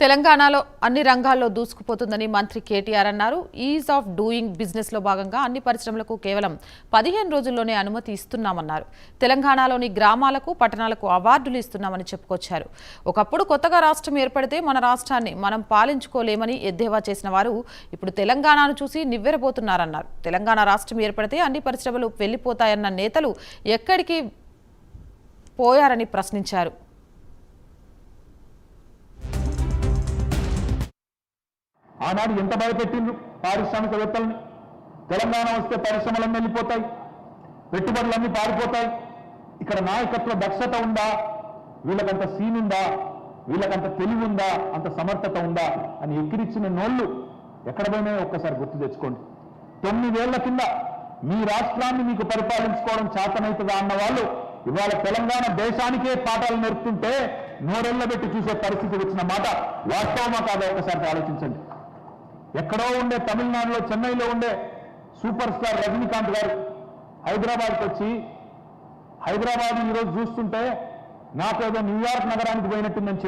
తెలంగాణలో అన్ని రంగాల్లో దూసుకుపోతుందని మంత్రి కేటీఆర్ అన్నారు. ఈజ్ ఆఫ్ డూయింగ్ బిజినెస్ లో భాగంగా అన్ని పరిశ్రమలకు కేవలం 15 రోజుల్లోనే అనుమతి ఇస్తున్నామన్నారు. తెలంగాణలోని గ్రామాలకు, పట్టణాలకు అవార్డులు ఇస్తున్నామని చెప్పుకొచ్చారు. ఒకప్పుడు కొత్తగా రాష్ట్రం ఏర్పడితే మన రాష్ట్రాన్ని మనం పాలించుకోలేమని ఎద్దేవా చేసిన వారు ఇప్పుడు తెలంగాణను చూసి నివ్వెరబోతున్నారన్నారు. తెలంగాణ రాష్ట్రం ఏర్పడితే అన్ని పరిశ్రమలు వెళ్లిపోతాయన్న నేతలు ఎక్కడికి పోయారని ప్రశ్నించారు. ఆనాడు ఎంత భయపెట్టిండ్రు పారిశ్రామికవేత్తల్ని. తెలంగాణ వస్తే పరిశ్రమలన్నీ వెళ్ళిపోతాయి, పెట్టుబడులన్నీ పారిపోతాయి, ఇక్కడ నాయకత్వ దక్షత ఉందా, వీళ్ళకంత సీన్ ఉందా, వీళ్ళకంత తెలివి ఉందా, అంత సమర్థత ఉందా అని ఎక్కిరిచ్చిన నోళ్ళు ఎక్కడ పోయినాయో ఒక్కసారి గుర్తు తెచ్చుకోండి. 9 ఏళ్ల కింద మీ రాష్ట్రాన్ని మీకు పరిపాలించుకోవడం చేతనవుతుందా అన్న వాళ్ళు ఇవాళ తెలంగాణ దేశానికే పాఠాలు నేర్పుతుంటే నోరెళ్లబెట్టి చూసే పరిస్థితి వచ్చిన మాట వాస్తవమా కాదా ఒక్కసారి ఆలోచించండి. ఎక్కడో ఉండే తమిళనాడులో, చెన్నైలో ఉండే సూపర్ స్టార్ రజనీకాంత్ గారు హైదరాబాద్కి వచ్చి హైదరాబాద్ ఈరోజు చూస్తుంటే నాకేదో న్యూయార్క్ నగరానికి పోయినట్టుందని చెప్పి